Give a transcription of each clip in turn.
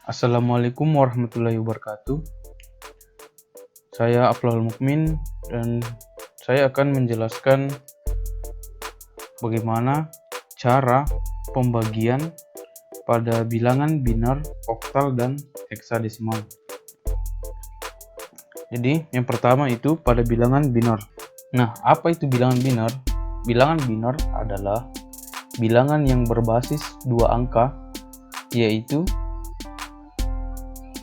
Assalamualaikum warahmatullahi wabarakatuh. Saya Aflahul Mukmin dan saya akan menjelaskan bagaimana cara pembagian pada bilangan binar, oktal, dan heksadesimal. Jadi, yang pertama itu pada bilangan binar. Nah, apa itu bilangan binar? Bilangan binar adalah bilangan yang berbasis dua angka, yaitu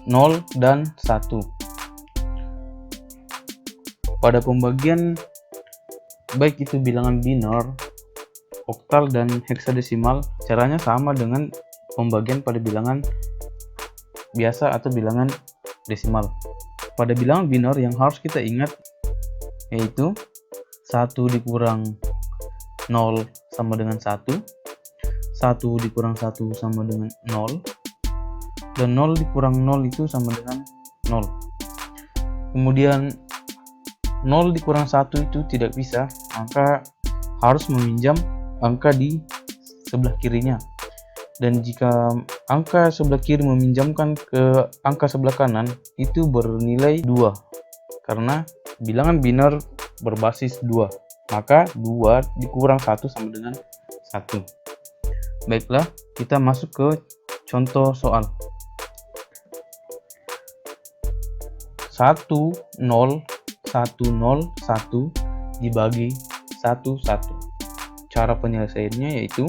0 dan 1. Pada pembagian baik itu bilangan binar, oktal, dan heksadesimal, caranya sama dengan pembagian pada bilangan biasa atau bilangan desimal. Pada bilangan binar yang harus kita ingat yaitu 1 dikurang 0 sama dengan 1, 1 dikurang 1 sama dengan 0, dan 0 dikurang 0 itu sama dengan 0. Kemudian 0 dikurang 1 itu tidak bisa, maka harus meminjam angka di sebelah kirinya. Dan jika angka sebelah kiri meminjamkan ke angka sebelah kanan, itu bernilai 2. Karena bilangan binar berbasis 2, maka 2 dikurang 1 sama dengan 1. Baiklah, kita masuk ke contoh soal. 1, 0, 1, 0, 1 dibagi 1, 1. Cara penyelesaiannya yaitu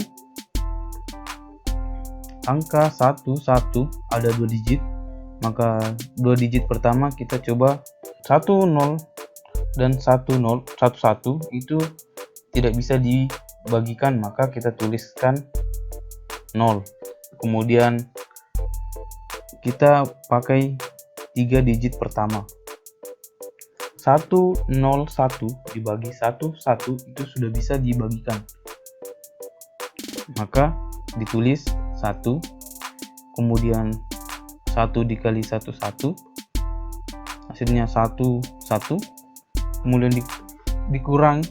angka 1, 1 ada 2 digit, maka 2 digit pertama kita coba 1, 0 dan 1, 0, 1, 1 itu tidak bisa dibagikan, maka kita tuliskan 0. Kemudian kita pakai 3 digit pertama. 1, 0, 1 dibagi 1, 1 itu sudah bisa dibagikan. Maka ditulis 1, kemudian 1 dikali 1, 1, hasilnya 1, 1, kemudian dikurang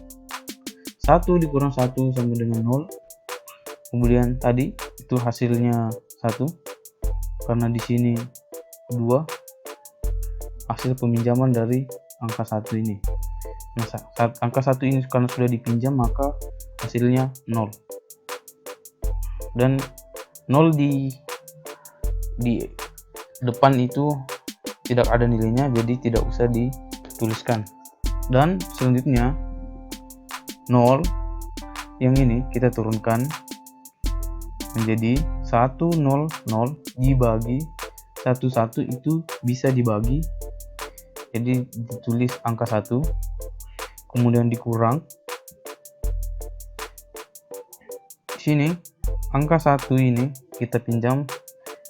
1 dikurang 1 sama dengan 0, kemudian tadi itu hasilnya 1, karena di sini 2 hasil peminjaman dari angka 1 ini. Nah, angka 1 ini karena sudah dipinjam, maka hasilnya 0. Dan 0 di depan itu tidak ada nilainya, jadi tidak usah dituliskan. Dan selanjutnya 0 yang ini kita turunkan menjadi 1, 0, 0 dibagi 1, 1 itu bisa dibagi. Jadi ditulis angka 1, kemudian dikurang. Di sini angka 1 ini kita pinjam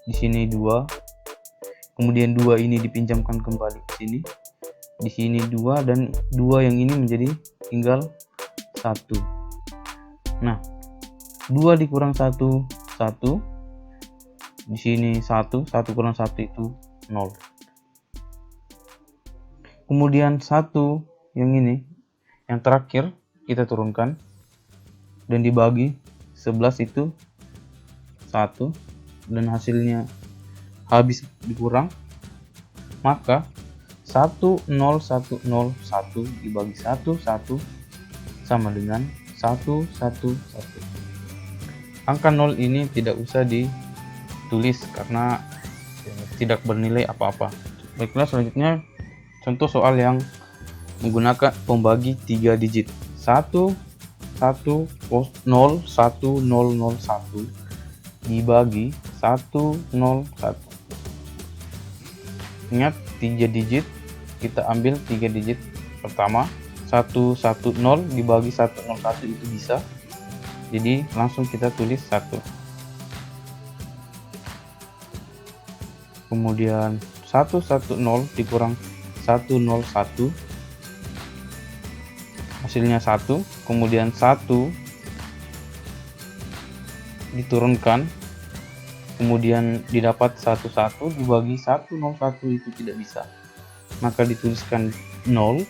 di sini 2. Kemudian 2 ini dipinjamkan kembali ke sini. Di sini 2 dan 2 yang ini menjadi tinggal 1. Nah, 2 dikurang 1, 1. Di sini 1 kurang 1 itu 0. Kemudian 1 yang ini, yang terakhir kita turunkan dan dibagi 11 itu 1, dan hasilnya habis dikurang, maka 1, 0, 1, 0, 1 dibagi 1, 1 sama dengan 1, 1, 1. Angka 0 ini tidak usah ditulis karena tidak bernilai apa-apa. Baiklah, selanjutnya contoh soal yang menggunakan pembagi 3 digit. 1, 1, 0, 1, 0, 0, 1 dibagi 1, 0, 1. Ingat 3 digit, kita ambil 3 digit pertama. 1, 1, 0 dibagi 1, 0, 1 itu bisa. Jadi langsung kita tulis 1. Kemudian 1, 1, 0 dikurang 1, 0, 1 hasilnya 1, kemudian 1 diturunkan, kemudian didapat 1, 1 dibagi 1, 0, 1 itu tidak bisa, maka dituliskan 0.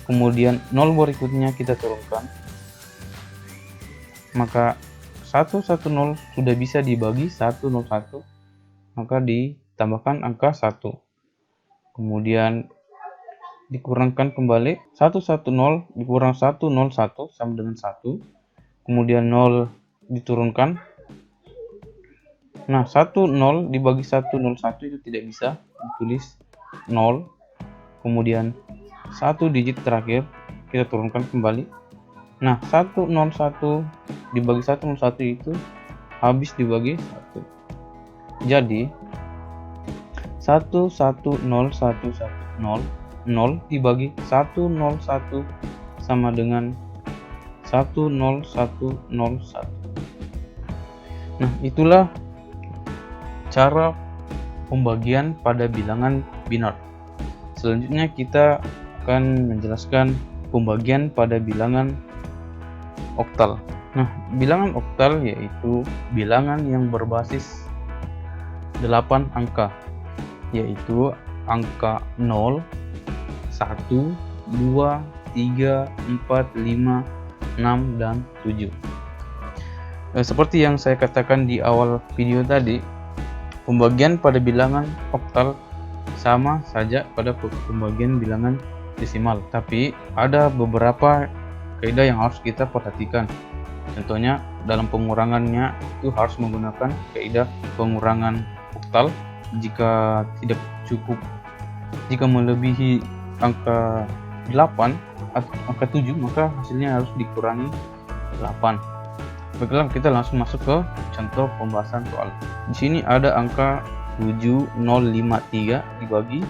Kemudian 0 berikutnya kita turunkan, maka 1, 1, 0 sudah bisa dibagi 1, 0, 1, maka ditambahkan angka 1. Kemudian dikurangkan kembali 110 dikurang 101 sama dengan 1. Kemudian 0 diturunkan. Nah, 10 dibagi 101 itu tidak bisa ditulis 0. Kemudian 1 digit terakhir kita turunkan kembali. Nah, 101 dibagi 101 itu habis dibagi 1. Jadi 1101100 0 dibagi 101 sama dengan 10101. Nah, itulah cara pembagian pada bilangan biner. Selanjutnya kita akan menjelaskan pembagian pada bilangan oktal. Nah, bilangan oktal yaitu bilangan yang berbasis 8 angka, yaitu angka 0, 1, 2, 3, 4, 5, 6, dan 7. Seperti yang saya katakan di awal video tadi, pembagian pada bilangan oktal sama saja pada pembagian bilangan desimal, tapi ada beberapa kaidah yang harus kita perhatikan. Contohnya dalam pengurangannya itu harus menggunakan kaidah pengurangan oktal. Jika tidak cukup, jika melebihi angka 8 atau angka 7, maka hasilnya harus dikurangi 8. Baiklah, kita langsung masuk ke contoh pembahasan soal. Di sini ada angka 7053 dibagi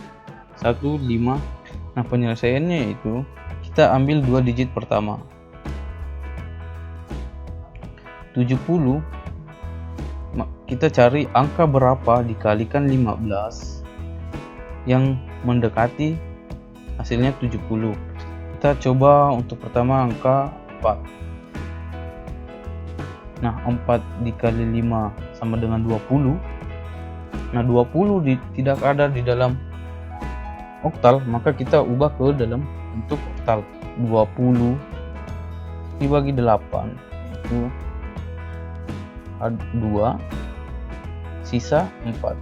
15. Nah, penyelesaiannya itu kita ambil 2 digit pertama. 70 kita cari angka berapa dikalikan 15 yang mendekati hasilnya 70. Kita coba untuk pertama angka 4. Nah, 4 dikali 5 sama dengan 20. Nah, 20 tidak ada di dalam oktal, maka kita ubah ke dalam bentuk oktal. 20 dibagi 8 itu 2, sisa 4.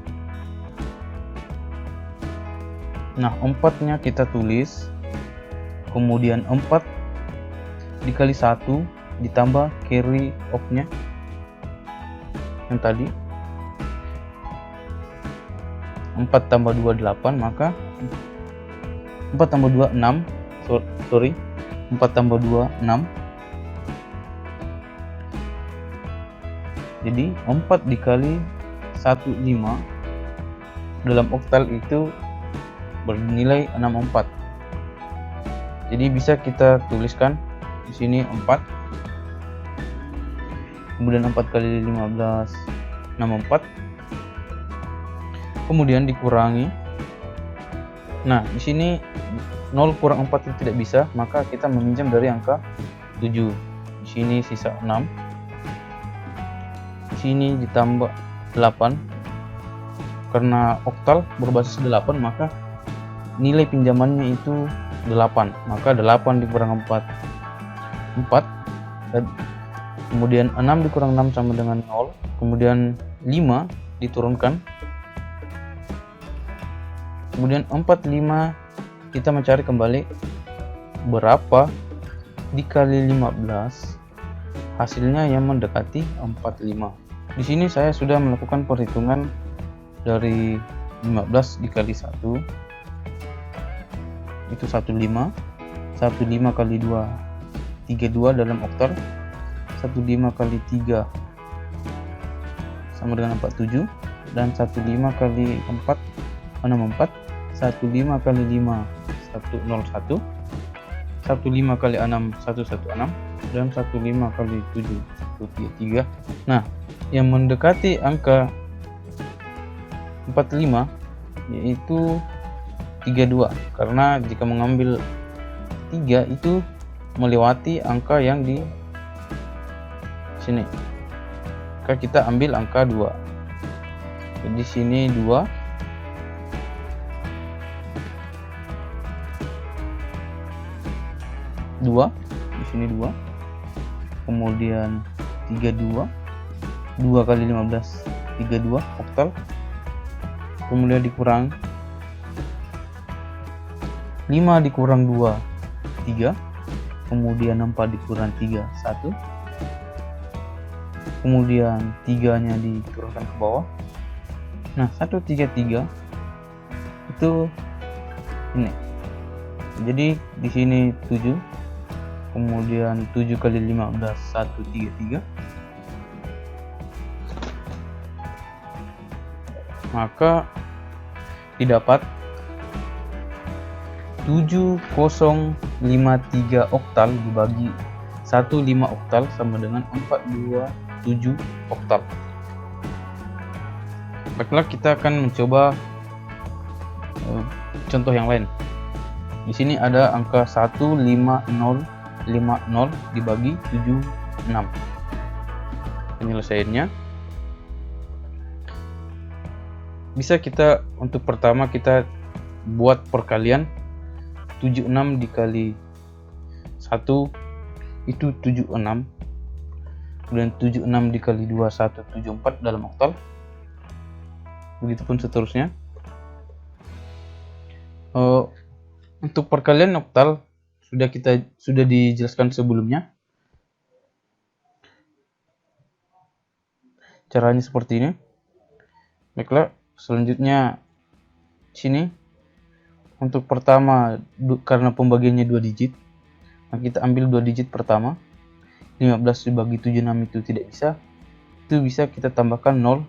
Nah, 4-nya kita tulis, kemudian 4 dikali 1 ditambah carry of-nya yang tadi, 4 tambah 2 8, maka 4 tambah 2 6, 4 tambah 2 6. Jadi 4 dikali 15 dalam oktal itu bernilai 64. Jadi bisa kita tuliskan di sini 4. Kemudian 4 kali 15 64. Kemudian dikurangi. Nah, di sini 0 kurang 4 itu tidak bisa, maka kita meminjam dari angka 7. Di sini sisa 6. Di sini ditambah 8. Karena oktal berbasis 8, maka nilai pinjamannya itu 8. Maka 8 dikurang 4 4. Dan kemudian 6 dikurang 6 sama dengan 0. Kemudian 5 diturunkan. Kemudian 45 kita mencari kembali berapa dikali 15 hasilnya yang mendekati 45. Di sini saya sudah melakukan perhitungan dari 15 dikali 1 itu 15. 15 kali 2 32 dalam oktal. 15 kali 3 sama dengan 47, dan 15 kali 4 64. 15 kali 5 101. 15 kali 6 116, dan 15 kali 7 133. Nah, yang mendekati angka 45 yaitu 32, karena jika mengambil 3 itu melewati angka yang di sini, maka kita ambil angka 2. Jadi di sini 2, di sini 2, kemudian 32, 2 kali 15 32 oktal, kemudian dikurang 5 dikurang 2 3, kemudian 4 dikurang 3 1, kemudian 3 nya diturunkan ke bawah. Nah 133 itu ini, jadi di sini 7, kemudian 7 kali 15 133, maka didapat 7053 oktal dibagi 15 oktal sama dengan 427 oktal. Baiklah, kita akan mencoba contoh yang lain. Di sini ada angka 15050 dibagi 76. Penyelesaiannya bisa kita, untuk pertama kita buat perkalian 76 dikali 1 itu 76, kemudian 76 dikali 2 174 dalam oktal. Begitupun seterusnya. Untuk perkalian oktal sudah dijelaskan sebelumnya. Caranya seperti ini. Baiklah, selanjutnya sini untuk pertama, karena pembagiannya 2 digit, nah kita ambil 2 digit pertama. 15 dibagi 76 itu tidak bisa. Itu bisa kita tambahkan 0.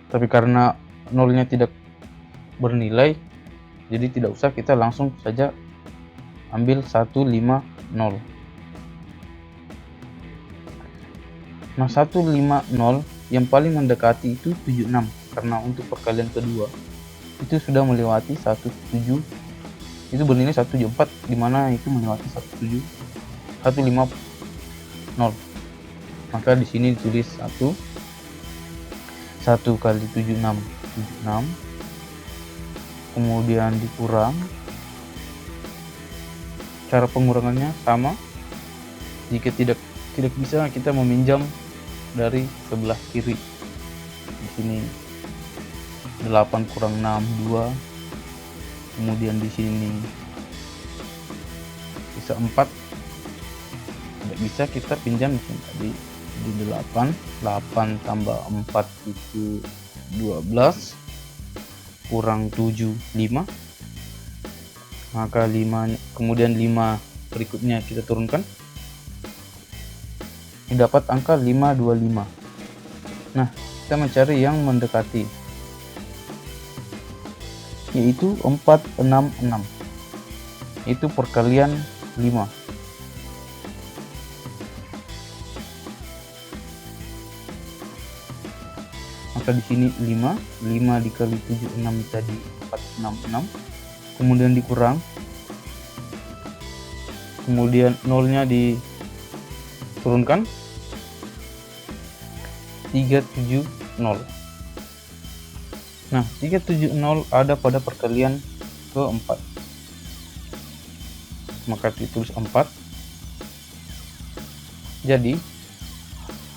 Tapi karena nolnya tidak bernilai, jadi tidak usah, kita langsung saja ambil 150. Nah 150 yang paling mendekati itu 76, karena untuk perkalian kedua itu sudah melewati 17, itu bernilai 174, dimana itu melewati 150. Maka di sini ditulis 1 kali 76 76, kemudian dikurang, cara pengurangannya sama. Jika tidak bisa, kita meminjam dari sebelah kiri. Di sini 8 kurang 6 2, kemudian di sini bisa 4, tidak bisa, kita pinjam di sini tadi di 8 tambah 4 itu 12, kurang 7 5, maka 5, kemudian 5 berikutnya kita turunkan, didapat angka 525. Nah kita mencari yang mendekati, yaitu 466, itu perkalian 5. Maka di sini 5 dikali 76 tadi 466, kemudian dikurang, kemudian nolnya diturunkan 370. Nah 370 ada pada perkalian keempat, maka ditulis 4. Jadi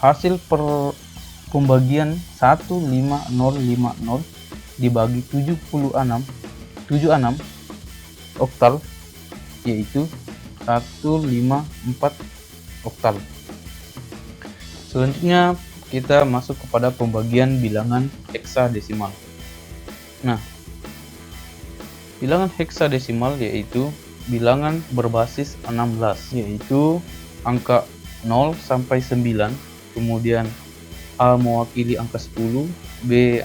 hasil pembagian 15050 dibagi 76 oktal, yaitu 154 oktal. Selanjutnya kita masuk kepada pembagian bilangan heksadesimal. Nah, bilangan heksadesimal yaitu bilangan berbasis 16, yaitu angka 0 sampai 9, kemudian A mewakili angka 10, B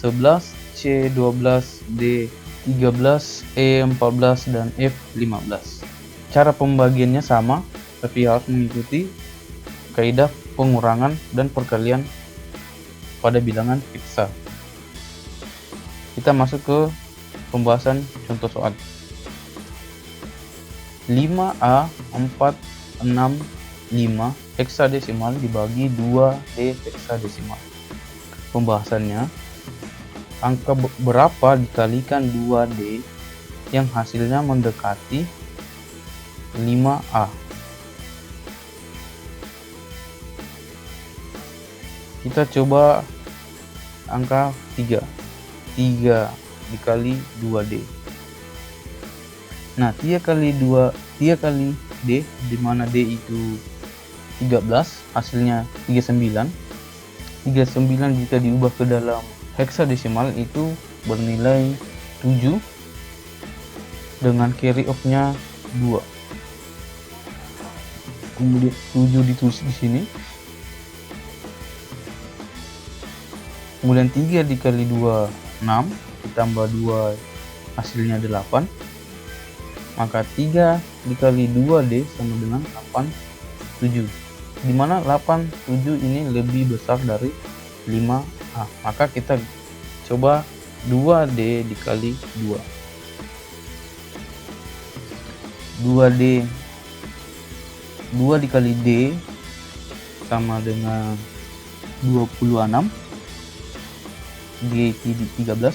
11, C 12, D 13, E 14, dan F 15. Cara pembagiannya sama, tapi harus mengikuti kaidah pengurangan dan perkalian pada bilangan heksa. Kita masuk ke pembahasan contoh soal. 5A 465 heksadesimal dibagi 2D heksadesimal. Pembahasannya, angka berapa dikalikan 2D yang hasilnya mendekati 5A. Kita coba angka 3 dikali 2D. Nah 3 kali D, dimana D itu 13, hasilnya 39. 39 jika diubah ke dalam heksadesimal itu bernilai 7 dengan carry off-nya 2. Kemudian 7 ditulis di sini. Kemudian 3 dikali 2 6, ditambah 2 hasilnya 8. Maka 3 dikali 2D sama dengan 87. Dimana 87 ini lebih besar dari 5A. Maka kita coba 2D dikali 2. 2 dikali D sama dengan 26. D itu 13.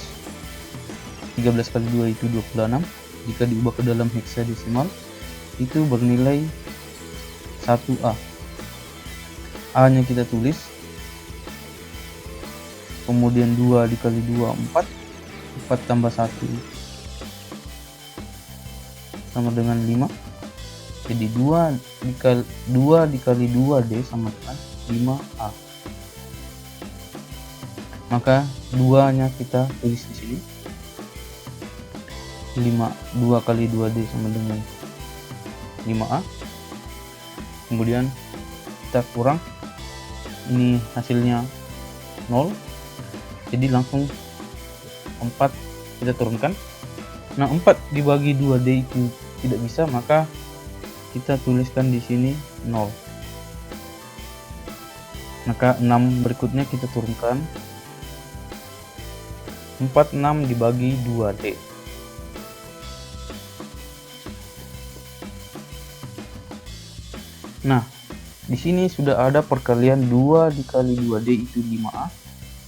13 kali 2 itu 26. Jika diubah ke dalam heksadesimal itu bernilai 1A. A nya kita tulis. Kemudian 2 dikali 2 4. 4 tambah 1 sama dengan 5. Jadi 2 dikali 2D sama dengan 5A. Maka 2 nya kita tulis di sini. 2 kali 2D sama dengan 5A. Kemudian kita kurang, ini hasilnya 0, jadi langsung 4 kita turunkan. Nah 4 dibagi 2D itu tidak bisa, maka kita tuliskan di sini 0. Maka 6 berikutnya kita turunkan. 46 dibagi 2D. Nah, di sini sudah ada perkalian 2 dikali 2D itu 5A,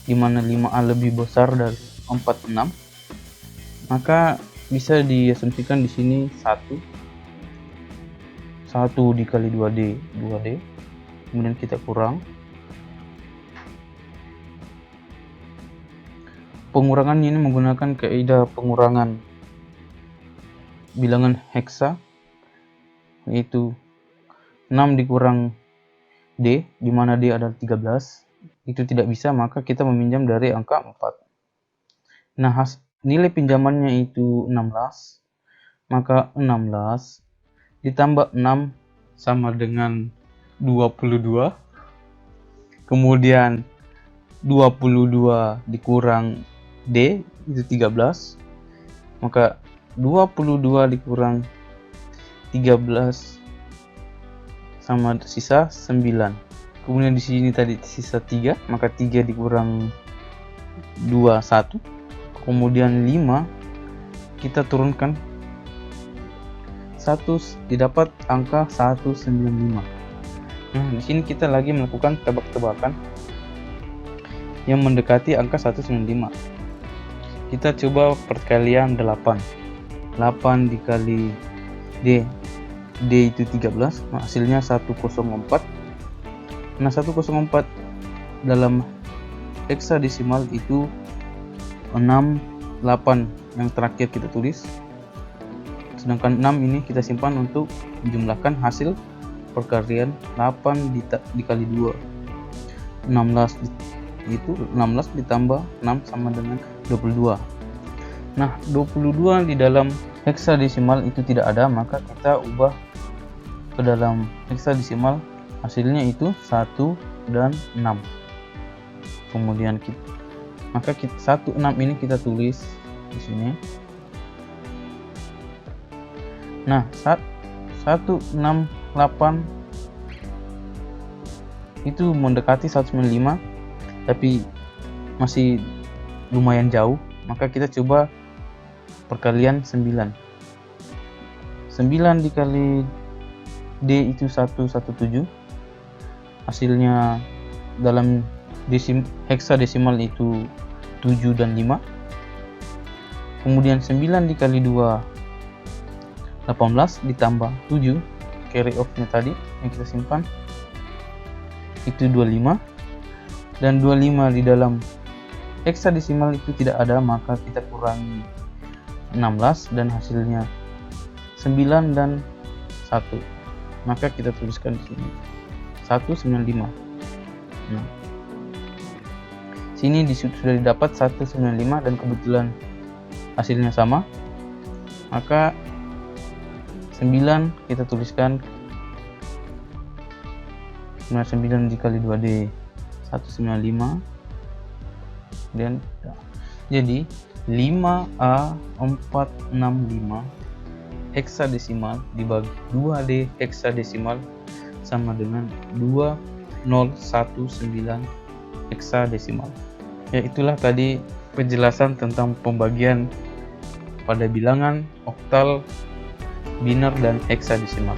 di mana 5A lebih besar dari 46. Maka bisa diasumsikan di sini 1 dikali 2D 2D. Kemudian kita kurang. Pengurangan ini menggunakan kaidah pengurangan bilangan heksa, yaitu 6 dikurang D, di mana D adalah 13, itu tidak bisa, maka kita meminjam dari angka 4. Nah, nilai pinjamannya itu 16, maka 16 ditambah 6 sama dengan 22. Kemudian 22 dikurang D, itu 13, maka 22 dikurang 13 sama sisa 9. Kemudian di sini tadi sisa 3, maka 3 dikurang 2 1. Kemudian 5 kita turunkan 1, didapat angka 195. Nah, di sini kita lagi melakukan tebak-tebakan yang mendekati angka 195. Kita coba perkalian 8. 8 dikali D. D itu 13, nah hasilnya 104. Nah 104 dalam heksadesimal itu 68 yang terakhir kita tulis, sedangkan 6 ini kita simpan untuk menjumlahkan hasil perkalian 8 dikali 2. 16 itu 16 ditambah 6 sama dengan 22. Nah 22 di dalam heksadesimal itu tidak ada, maka kita ubah ke dalam heksadesimal, hasilnya itu 1 dan 6. Kemudian maka 16 ini kita tulis di sini. Nah 168 itu mendekati 195, tapi masih lumayan jauh, maka kita coba perkalian 9. 9 dikali D itu 117, hasilnya dalam heksadesimal itu 7 dan 5. Kemudian 9 dikali 2 18 ditambah 7, carry off nya tadi yang kita simpan itu 25, dan 25 di dalam heksadesimal itu tidak ada, maka kita kurangi 16 dan hasilnya 9 dan 1. Maka kita tuliskan di sini 195. Nah, sini sudah didapat 195 dan kebetulan hasilnya sama, maka 9 kita tuliskan 9 dikali 2D 195, dan jadi 5A465 heksadesimal dibagi 2D heksadesimal sama dengan 2019 heksadesimal. Ya, itulah tadi penjelasan tentang pembagian pada bilangan, oktal, biner, dan heksadesimal.